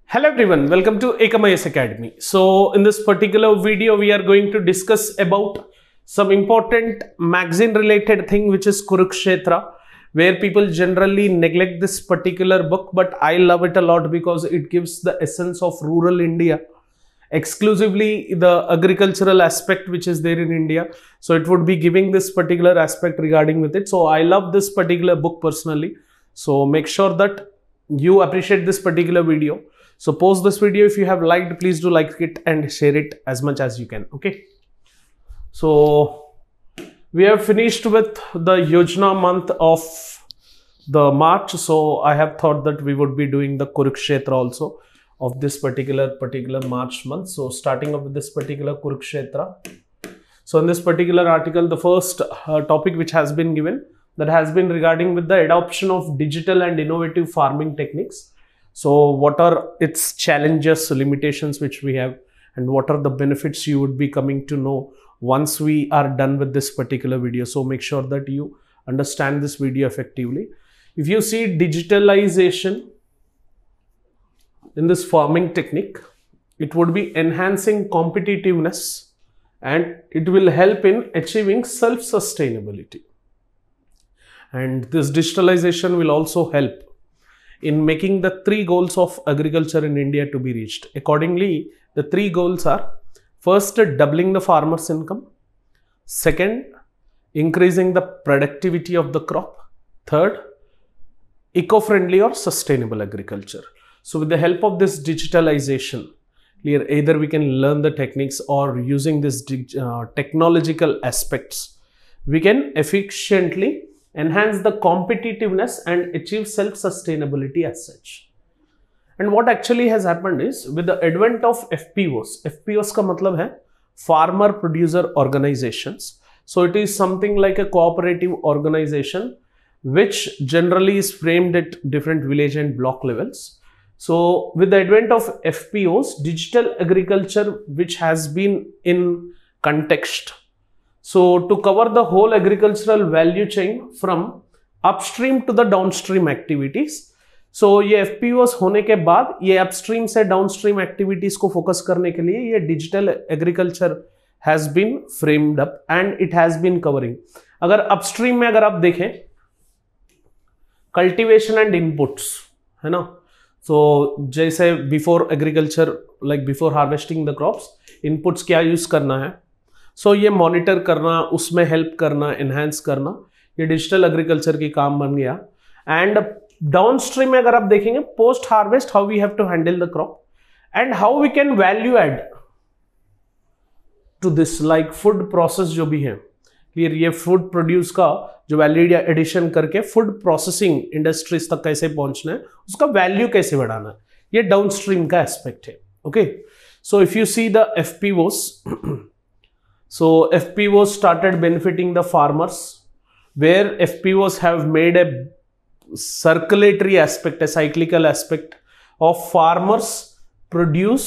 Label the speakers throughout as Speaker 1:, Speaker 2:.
Speaker 1: Hello everyone, welcome to Ekamayas Academy. So in this particular video, we are going to discuss about some important magazine related thing which is Kurukshetra, where people generally neglect this particular book, but I love it a lot because it gives the essence of rural India, exclusively the agricultural aspect which is there in India. So it would be giving this particular aspect regarding with it. So I love this particular book personally. So make sure that you appreciate this particular video. So post this video if you have liked, please do like it and share it as much as you can. Okay. So we have finished with the Yojana month of the March. So I have thought that we would be doing the Kurukshetra also of this particular March month. So starting up with this particular Kurukshetra. So in this particular article, the first topic which has been given, that has been regarding with the adoption of digital and innovative farming techniques. So what are its challenges, limitations which we have, and what are the benefits you would be coming to know once we are done with this particular video. So make sure that you understand this video effectively. If you see digitalization in this farming technique, it would be enhancing competitiveness and it will help in achieving self-sustainability. And this digitalization will also help in making the three goals of agriculture in India to be reached. Accordingly, the three goals are: first, doubling the farmer's income; second, increasing the productivity of the crop; third, eco-friendly or sustainable agriculture. So with the help of this digitalization, either we can learn the techniques, or using this technological aspects, we can efficiently enhance the competitiveness and achieve self-sustainability as such. And what actually has happened is, with the advent of FPOs, FPOs ka matlab hai farmer producer organizations. So it is something like a cooperative organization which generally is framed at different village and block levels. So with the advent of FPOs, digital agriculture which has been in context. So to cover the whole agricultural value chain from upstream to the downstream activities. So ये FPOs होने के बाद ये upstream से downstream activities को focus करने के लिए ये digital agriculture has been framed up and it has been covering. अगर upstream में अगर आप देखें cultivation and inputs, है ना? So जैसे before agriculture, like before harvesting the crops, inputs क्या use करना है? सो ये मॉनिटर करना, उसमें हेल्प करना, एनहांस करना, ये डिजिटल एग्रीकल्चर की काम बन गया. एंड डाउन स्ट्रीम में अगर आप देखेंगे post harvest, how we have to handle the crop and how we can value add to this, like food process जो भी है. क्लियर, ये फूड प्रोड्यूस का जो वैल्यू एडिशन करके फूड प्रोसेसिंग इंडस्ट्रीज तक कैसे पहुंचना है, उसका वैल्यू कैसे बढ़ाना है, ये डाउन स्ट्रीम का एस्पेक्ट है. Okay, so if you see the FPOs, so FPOs started benefiting the farmers, where FPOs have made a circulatory aspect, a cyclical aspect of farmers produce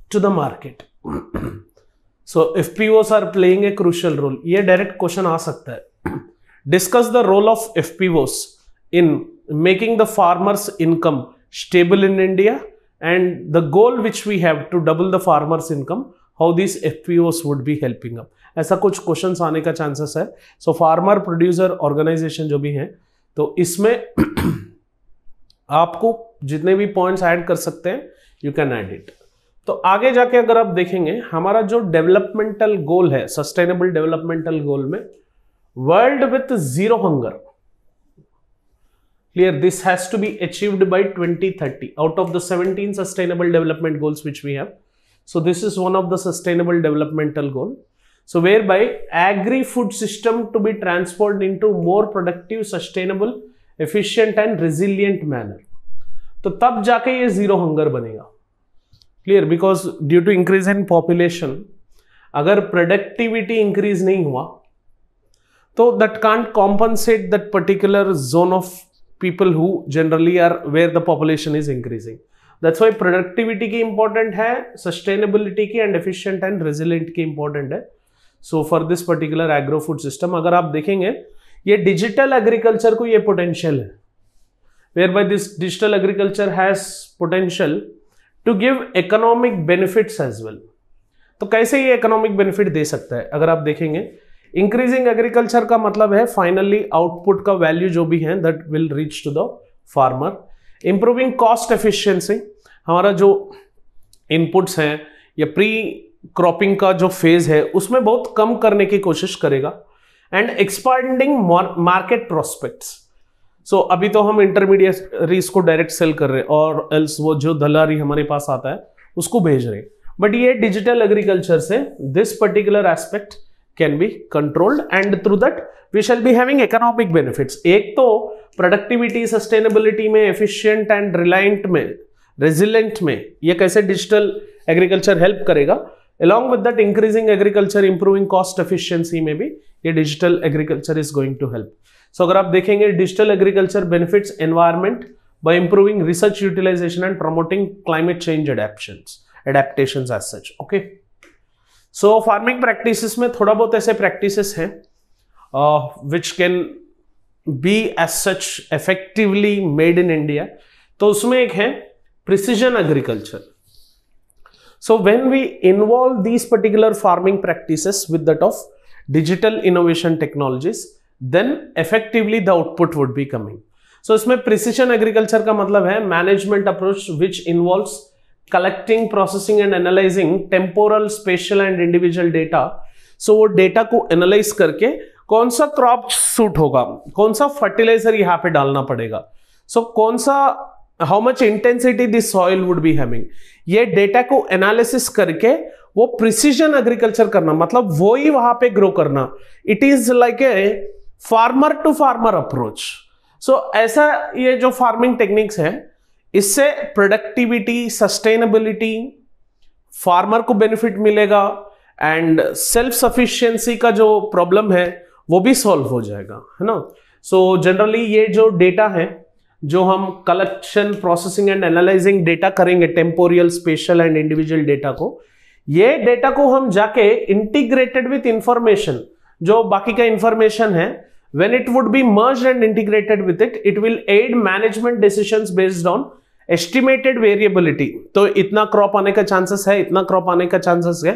Speaker 1: to the market. So FPOs are playing a crucial role. ये direct question आ सकता है. Discuss the role of FPOs in making the farmers' income stable in India and the goal which we have to double the farmers' income. How these FPOs would be helping up. ऐसा कुछ questions आने का chances है. सो farmer producer organisation जो भी हैं, तो इसमें आपको जितने भी पॉइंट्स ऐड कर सकते हैं, यू कैन ऐड इट. तो आगे जाके अगर आप देखेंगे, हमारा जो डेवलपमेंटल गोल है, सस्टेनेबल डेवलपमेंटल गोल में, world with zero hunger, clear, this has to be achieved by 2030 out of the 17 sustainable development goals which we have. So this is one of the sustainable developmental goal. So whereby agri-food system to be transformed into more productive, sustainable, efficient and resilient manner. तो तब जाके ये zero hunger बनेगा. Clear? Because due to increase in population, अगर productivity increase नहीं हुआ, तो that can't compensate that particular zone of people who generally are where the population is increasing. That's why productivity की important है, sustainability की and efficient and resilient की important है. So for this particular agro food system, अगर आप देखेंगे, ये digital agriculture को ये potential है, whereby this digital agriculture has potential to give economic benefits as well. तो कैसे ये इकोनॉमिक बेनिफिट दे सकता है? अगर आप देखेंगे, इंक्रीजिंग एग्रीकल्चर का मतलब है फाइनली आउटपुट का वैल्यू जो भी है that will reach to the farmer. Improving cost efficiency, हमारा जो इनपुट्स हैं या प्री क्रॉपिंग का जो फेज है उसमें बहुत कम करने की कोशिश करेगा। एंड एक्सपांडिंग मार्केट प्रोस्पेक्ट्स, सो अभी तो हम इंटरमीडिएटरीज को डायरेक्ट सेल कर रहे हैं और एल्स वो जो दलारी हमारे पास आता है उसको भेज रहे हैं, बट ये डिजिटल एग्रीकल्चर से this particular aspect can be controlled and through that we shall be having economic benefits. एक तो प्रोडक्टिविटी, सस्टेनेबिलिटी में, एफिशिएंट एंड रिलायंट में, रेजिलेंट में ये कैसे डिजिटल एग्रीकल्चर हेल्प करेगा। along with that increasing agriculture, improving cost efficiency में भी ये digital agriculture is going to help. So अगर आप देखेंगे, digital agriculture benefits environment by improving research utilization and promoting climate change adaptations as such. Okay, so farming practices में थोड़ा बहुत ऐसे प्रैक्टिसेस हैं which can be as such effectively made in India. तो उसमें एक है precision agriculture. So when we involve these particular farming practices with that of digital innovation technologies, then effectively the output would be coming. So इसमें precision agriculture का मतलब है management approach which involves collecting, processing and analyzing temporal, spatial and individual data. So वो data को analyze करके कौन सा crop suit होगा, कौन सा fertilizer यहाँ पे डालना पड़ेगा, so कौन सा how much intensity this soil would be having, ये डेटा को एनालिसिस करके वो प्रिसीजन एग्रीकल्चर करना, मतलब वो ही वहां पे ग्रो करना। It is like a farmer to farmer approach. So ऐसा ये जो फार्मिंग टेक्निक्स है, इससे प्रोडक्टिविटी, सस्टेनेबिलिटी, फार्मर को बेनिफिट मिलेगा एंड सेल्फ सफिशिएंसी का जो प्रॉब्लम है वो भी सॉल्व हो जाएगा, है ना। सो जनरली ये जो डेटा है जो हम collection, processing and analysing data करेंगे, temporal, spatial and individual data को, ये डेटा को हम जाके इंटीग्रेटेड विथ इंफॉर्मेशन, जो बाकी का इंफॉर्मेशन है, when it would be merged and integrated with it, it will aid management decisions based on estimated variability. तो इतना क्रॉप आने का चांसेस है, इतना क्रॉप आने का चांसेस है,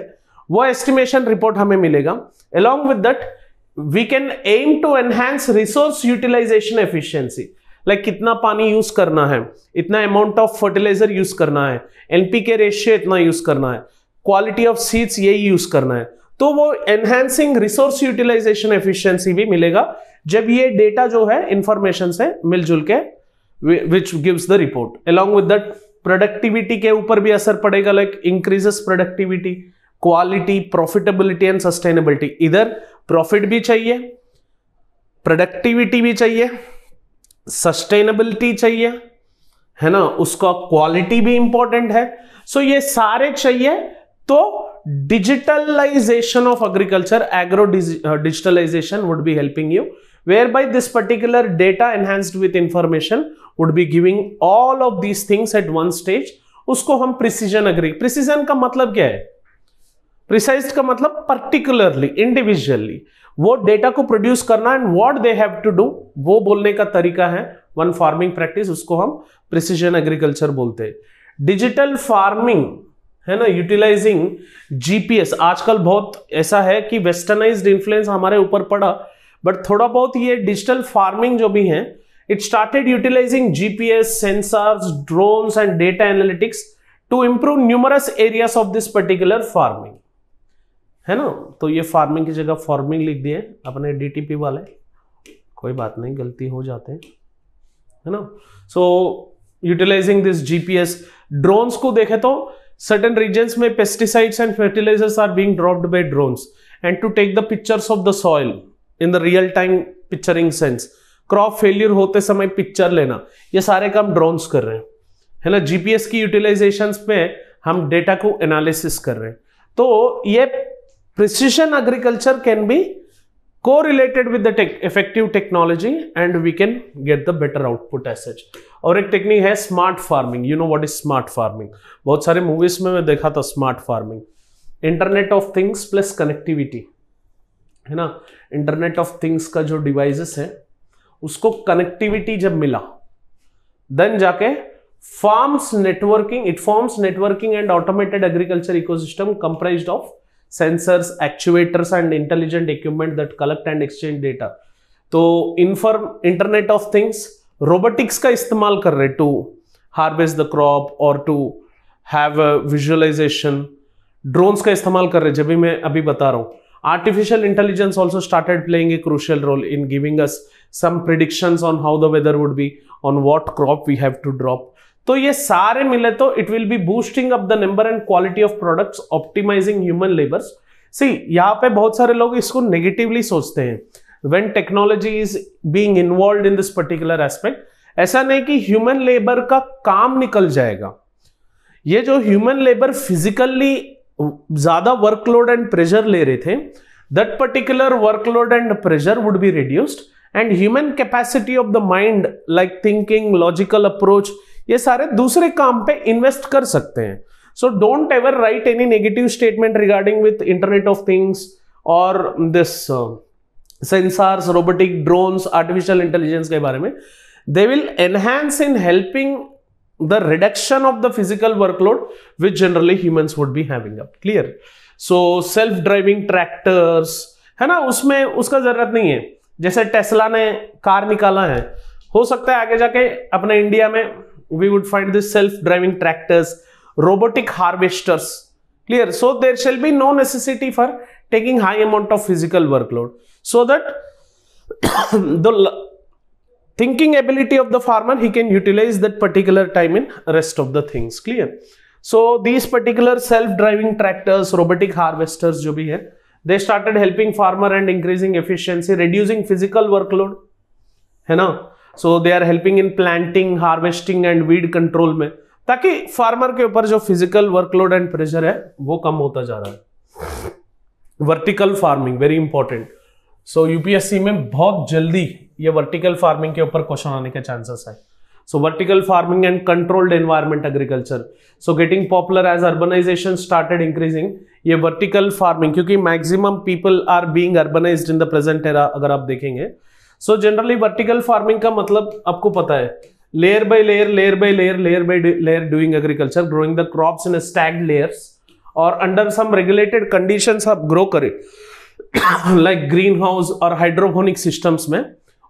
Speaker 1: वो एस्टिमेशन रिपोर्ट हमें मिलेगा। Along with that we can aim to enhance resource utilization efficiency, like कितना पानी यूज करना है, इतना अमाउंट ऑफ फर्टिलाइजर यूज करना है, एनपीके रेशियो इतना यूज करना है, क्वालिटी ऑफ सीड्स यही यूज करना है। तो वो एनहांसिंग रिसोर्स यूटिलाइजेशन एफिशिएंसी भी मिलेगा जब ये डेटा जो है इंफॉर्मेशन से मिलजुल के which gives the report. Along with that productivity के ऊपर भी असर पड़ेगा, like increases productivity, quality, profitability and sustainability. इधर प्रॉफिट भी चाहिए, प्रोडक्टिविटी भी चाहिए, सस्टेनेबिलिटी चाहिए, है ना, उसका क्वालिटी भी इंपॉर्टेंट है। सो ये सारे चाहिए तो digitalization of agriculture, agro digitalization would be helping you, whereby this particular data enhanced with information would be giving all of these things at one stage. उसको हम precision agree, precision का मतलब क्या है? Precise का मतलब particularly, individually वो data को प्रोड्यूस करना and what they have to do, वो बोलने का तरीका है वन फार्मिंग प्रैक्टिस, उसको हम प्रिसीजन एग्रीकल्चर बोलते हैं। डिजिटल फार्मिंग है ना, यूटिलाइजिंग जीपीएस। आजकल बहुत ऐसा है कि वेस्टर्नाइज्ड इन्फ्लुएंस हमारे ऊपर पड़ा, बट थोड़ा बहुत ये डिजिटल फार्मिंग जो भी है, it started utilizing GPS, sensors, drones and data analytics to improve numerous areas of this particular farming, है ना। तो ये फार्मिंग की जगह फार्मिंग लिख दिए अपने डीटीपी वाले, कोई बात नहीं, गलती हो जाते हैं, है ना। So utilizing this GPS, drones को देखे तो सर्टेन रीजन्स में pesticides and fertilizers are being dropped by drones and to take the pictures of the soil in the real time picturing sense, crop failure होते समय picture लेना, ये सारे काम ड्रोन्स कर रहे हैं, है ना। जीपीएस की यूटिलाइजेशन पे हम डेटा को एनालिसिस कर रहे हैं। तो ये precision agriculture can be correlated with the effective technology and we can get the better output as such. और एक टेक्निक है smart farming. You know what is smart farming? बहुत सारे मूवीज में मैं देखा था smart farming. Internet of things plus connectivity, है ना। इंटरनेट ऑफ थिंग्स का जो डिवाइसेस है उसको कनेक्टिविटी जब मिला, देन जाके forms networking and automated agriculture ecosystem comprised of sensors, actuators and intelligent equipment that collect and exchange data. तो इंटरनेट ऑफ थिंग्स, रोबोटिक्स का इस्तेमाल कर रहे टू हार्वेस्ट द क्रॉप और टू हैव विजुअलाइजेशन, ड्रोन्स का इस्तेमाल कर रहे, जब भी मैं अभी बता रहा हूं. Artificial intelligence also started playing a crucial role in giving us some predictions on how the weather would be, on what crop we have to drop. तो ये सारे मिले तो it will be boosting up the number and quality of products, optimizing human labours. See यहाँ पे बहुत सारे लोग इसको नेगेटिवली सोचते हैं when technology is being involved in this particular aspect. ऐसा नहीं कि ह्यूमन लेबर का काम निकल जाएगा. ये जो ह्यूमन लेबर फिजिकली ज्यादा वर्कलोड एंड प्रेशर ले रहे थे, that particular workload and pressure would be reduced and human capacity of the mind like thinking, logical approach, ये सारे दूसरे काम पे इन्वेस्ट कर सकते हैं. So don't ever write any negative statement regarding with Internet of Things or this sensors, robotic, drones, artificial intelligence के बारे में. They will enhance in helping the reduction of the physical workload which generally humans would be having up. Clear? So self-driving tractors है ना, उसमें उसका जरूरत नहीं है. जैसे टेस्ला ने कार निकाला है, हो सकता है आगे जाके अपने इंडिया में we would find this self-driving tractors, robotic harvesters. Clear? So there shall be no necessity for taking high amount of physical workload, so that the thinking ability of the farmer, he can utilize that particular time in rest of the things. Clear? So these particular self-driving tractors, robotic harvesters जो भी है, they started helping farmer and increasing efficiency, reducing physical workload, है ना. So they are helping in planting, harvesting and weed control में, ताकि farmer के ऊपर जो फिजिकल वर्कलोड एंड प्रेशर है वो कम होता जा रहा है. Vertical farming very important. So UPSC में बहुत जल्दी ये वर्टिकल फार्मिंग के ऊपर क्वेश्चन आने के चांसेस है. So vertical farming and controlled environment agriculture, so getting popular as urbanization started increasing. ये वर्टिकल फार्मिंग, क्योंकि maximum people are being urbanized in the present era अगर आप देखेंगे. सो जनरली वर्टिकल फार्मिंग का मतलब आपको पता है, layer by layer, layer by layer, layer by layer doing agriculture, growing the crops in stacked layers और अंडर सम रेगुलेटेड कंडीशंस आप ग्रो करें लाइक ग्रीन हाउस और हाइड्रोपोनिक सिस्टम्स में,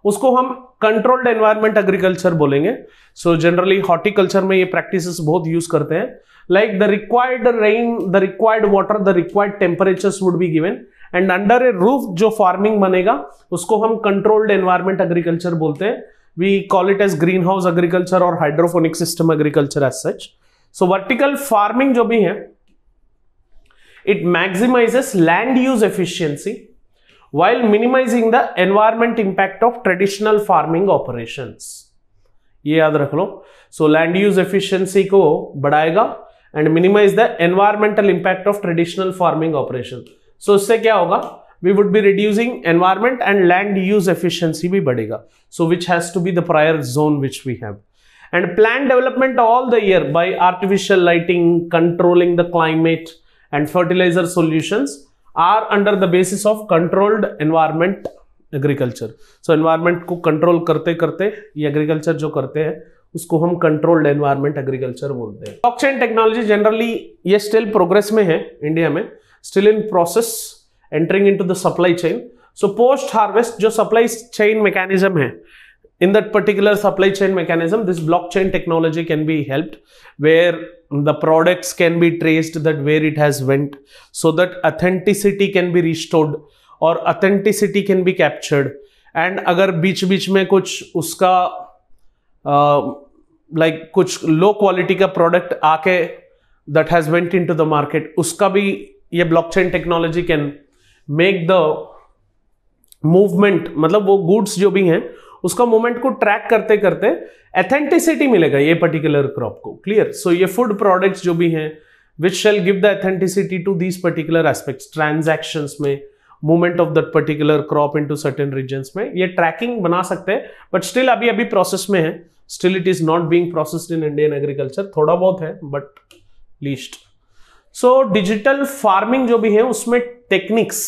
Speaker 1: उसको हम कंट्रोल्ड एनवायरनमेंट एग्रीकल्चर बोलेंगे. सो जनरली हॉर्टिकल्चर में ये प्रैक्टिसेस बहुत यूज करते हैं. Like the required rain, the required water, the required temperatures would be given and under a roof जो फार्मिंग बनेगा उसको हम कंट्रोल्ड एनवायरनमेंट एग्रीकल्चर बोलते हैं. We call it as greenhouse agriculture और hydroponic system agriculture as such. So vertical farming जो भी है, it maximizes land use efficiency while minimizing the environment impact of traditional farming operations. ये याद रख लो. So land use efficiency को बढ़ाएगा and minimize the environmental impact of traditional farming operations. So इससे क्या होगा, we would be reducing environment and land use efficiency भी बढ़ेगा. So which has to be the prior zone which we have. And plant development all the year by artificial lighting, controlling the climate and fertilizer solutions are under the basis of controlled environment agriculture. So environment को control करते करते ये agriculture जो करते हैं उसको हम controlled environment agriculture बोलते हैं. Blockchain technology generally ये still progress में है इंडिया में, still in process entering into the supply chain. So post harvest जो supply chain mechanism है, in that particular supply chain mechanism this blockchain technology can be helped, where the products can be traced that where it has went, so that authenticity can be restored or authenticity can be captured. and अगर बीच बीच में कुछ उसका like कुछ low quality का product आके that has went into the market, उसका भी ये blockchain technology can make the movement, मतलब वो goods जो भी हैं उसका मूवमेंट को ट्रैक करते करते एथेंटिसिटी मिलेगा ये पर्टिकुलर क्रॉप को. क्लियर? सो ये फूड प्रोडक्ट्स जो भी हैं which shall give the authenticity to these particular aspects, transactions में, movement of that particular crop into certain regions में, ये ट्रैकिंग बना सकते हैं. बट स्टिल अभी प्रोसेस में है, still it is not being processed in Indian agriculture. थोड़ा बहुत है but least. So digital farming जो भी है उसमें टेक्निक्स,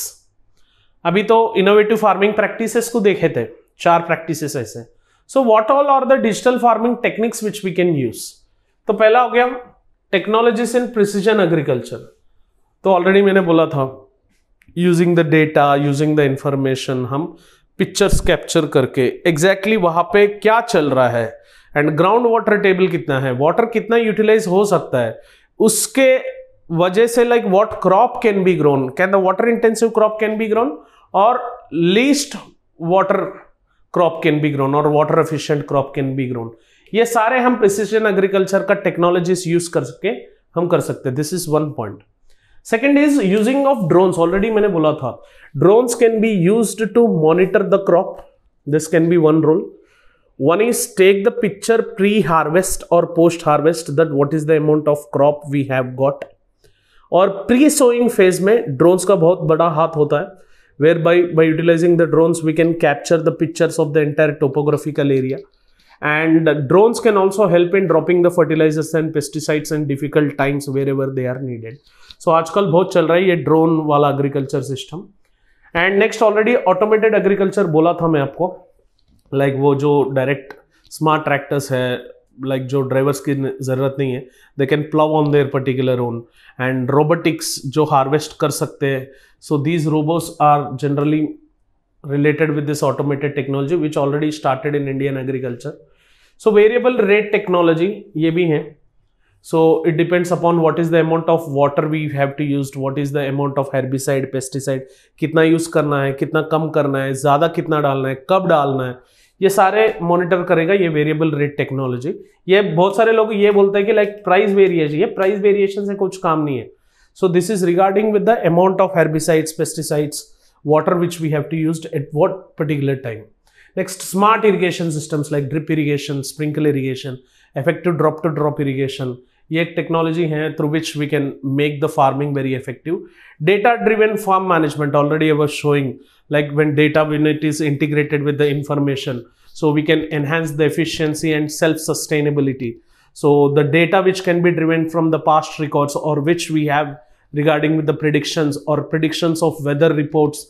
Speaker 1: अभी तो इनोवेटिव फार्मिंग प्रैक्टिसेस को देखे थे, 4 प्रैक्टिसेस ऐसे. So what all are the digital farming techniques which we can use. तो पहला हो गया टेक्नोलॉजीज इन प्रिसीजन एग्रीकल्चर। तो ऑलरेडी मैंने बोला था using the data, using the information, हम पिक्चर्स कैप्चर करके एग्जैक्टली वहां पे क्या चल रहा है एंड ग्राउंड वाटर टेबल कितना है, वाटर कितना यूटिलाइज हो सकता है, उसके वजह से like what crop can be grown, can the water intensive crop can be grown और least water crop can be grown और water efficient crop can be grown. ये सारे हम प्रिसिजन एग्रीकल्चर का टेक्नोलॉजीज यूज करके हम कर सकते हैं। This is one point. Second is using of drones. Already मैंने बोला था drones can be used to monitor the crop. This can be one role. One is take the picture pre-harvest or post-harvest that what is the amount of crop we have got. और pre-sowing phase में drones का बहुत बड़ा हाथ होता है whereby by utilizing the drones we can capture the pictures of the entire topographical area and drones can also help in dropping the fertilizers and pesticides in difficult times wherever they are needed. So आजकल बहुत चल रहा है ये drone वाला agriculture system. And next already automated agriculture बोला था मैं आपको, लाइक वो जो डायरेक्ट स्मार्ट ट्रैक्टर्स है, लाइक जो ड्राइवर्स की ज़रूरत नहीं है, they can plough on their particular own and robotics जो हार्वेस्ट कर सकते हैं. So these robots are generally related with this automated technology which already started in Indian agriculture. So variable rate technology ये भी है. So it depends upon what is the amount of water we have to use, what is the amount of herbicide, pesticide, कितना use करना है, कितना कम करना है, ज़्यादा कितना डालना है, कब डालना है, ये सारे मॉनिटर करेगा ये वेरिएबल रेट टेक्नोलॉजी. ये बहुत सारे लोग ये बोलते हैं कि लाइक प्राइस वेरिएशन, ये प्राइस वेरिएशन से कुछ काम नहीं है. So this is regarding with the amount of herbicides, pesticides, water which we have to use at what particular time. Next, smart irrigation systems like drip irrigation, sprinkle irrigation, effective drop to drop irrigation. ये एक technology है through which we can make the farming very effective. Data driven farm management, already I was showing, like when data, when it is integrated with the information, so we can enhance the efficiency and self sustainability. So the data which can be driven from the past records or which we have regarding with the predictions or predictions of weather reports,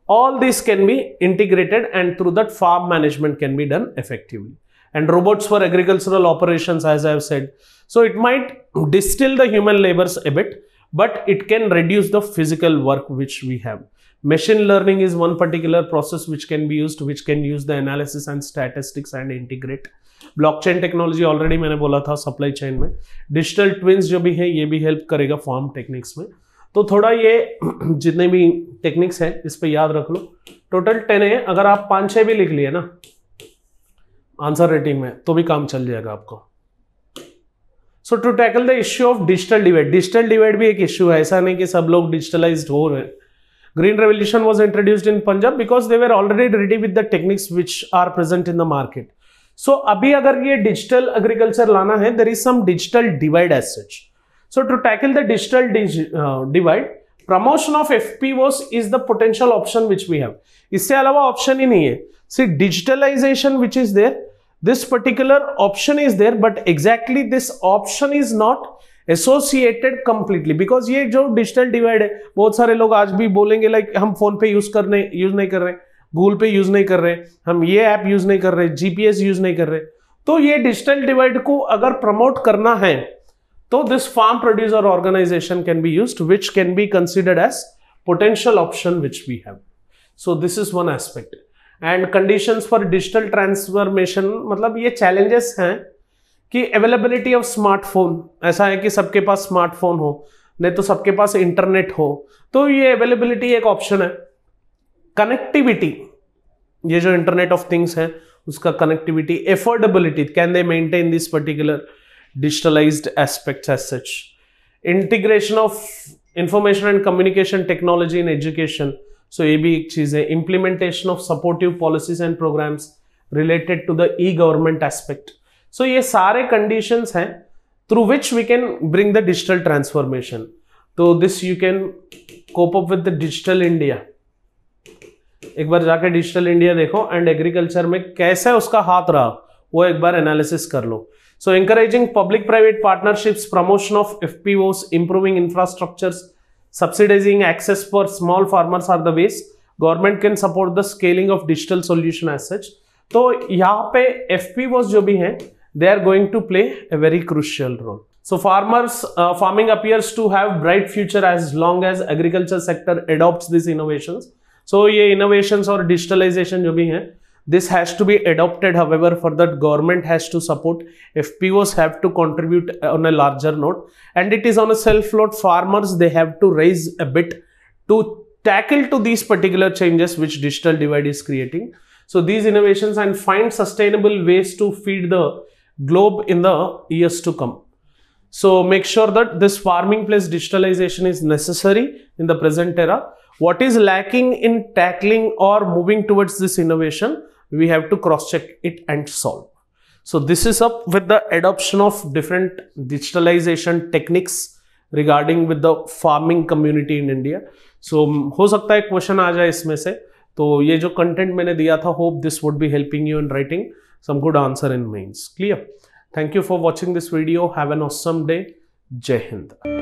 Speaker 1: all this can be integrated and through that farm management can be done effectively. And robots for agricultural operations, as I have said, so it might distill the human labors a bit, but it can reduce the physical work which we have. Machine learning is one particular process which can be used, which can use the analysis and statistics and integrate. Blockchain technology already मैंने बोला था supply chain में. Digital twins जो भी है ये भी help करेगा फार्म टेक्निक्स में. तो थोड़ा ये जितने भी टेक्निक्स हैं इस पे याद रख लो. टोटल 10 है, अगर आप 5-6 भी लिख लिए ना आंसर रेटिंग में तो भी काम चल जाएगा आपको. So to tackle the issue of digital divide, digital divide भी एक इश्यू है. ऐसा नहीं कि सब लोग डिजिटलाइज्ड हो रहे हैं. Green revolution was introduced in Punjab because they were already ready with the techniques which are present in the market. So अभी अगर ये डिजिटल एग्रीकल्चर लाना है, there is some digital divide as such. So to tackle the digital divide, promotion of FPOs is the potential option which we have. इससे अलावा option ही नहीं है. See, digitalization which is there, this particular option is there, but exactly this option is not associated completely because ये जो digital divide है, बहुत सारे लोग आज भी बोलेंगे लाइक हम फोन पे यूज नहीं कर रहे, गूगल पे यूज नहीं कर रहे, हम ये ऐप यूज नहीं कर रहे, जीपीएस यूज नहीं कर रहे. तो ये डिजिटल डिवाइड को अगर प्रमोट करना है तो this farm producer organization can be used which can be considered as potential option which we have. So this is one aspect. And conditions for digital transformation, मतलब ये चैलेंजेस हैं कि availability of smartphone, ऐसा है कि सबके पास smartphone हो, नहीं तो सबके पास इंटरनेट हो, तो ये अवेलेबिलिटी एक ऑप्शन है. कनेक्टिविटी, ये जो इंटरनेट ऑफ थिंग्स है उसका connectivity, affordability, can they maintain this particular digitalized aspects as such. Integration of information and communication technology in education, so ये भी एक चीज है. Implementation of supportive policies and programmes related to the e government aspect. So ये सारे conditions हैं through which we can bring the digital transformation. तो this you can cope up with the digital India. एक बार जाके digital India देखो and agriculture में कैसे उसका हाथ रहा वो एक बार एनालिसिस कर लो. So encouraging public private partnerships, promotion of FPOs, improving infrastructures, subsidising access for small farmers are the ways. Government can support the scaling of digital solution as such. तो यहाँ पे एफपीओस जो भी हैं they are going to play a very crucial role. So farming appears to have bright future as long as agriculture sector adopts these innovations. So ये innovations और digitalization जो भी हैं, this has to be adopted. However, for that government has to support, FPOs have to contribute on a larger note, and it is on a self note. Farmers, they have to raise a bit to tackle to these particular changes which digital divide is creating. So these innovations and find sustainable ways to feed the globe in the years to come. So make sure that this farming plus digitalization is necessary in the present era. What is lacking in tackling or moving towards this innovation, we have to cross check it and solve. So this is up with the adoption of different digitalization techniques regarding with the farming community in India. So हो सकता है question आ जाए इसमें से, तो ये जो content मैंने दिया था, hope this would be helping you in writing some good answer in mains. Clear? Thank you for watching this video. Have an awesome day. Jai Hind.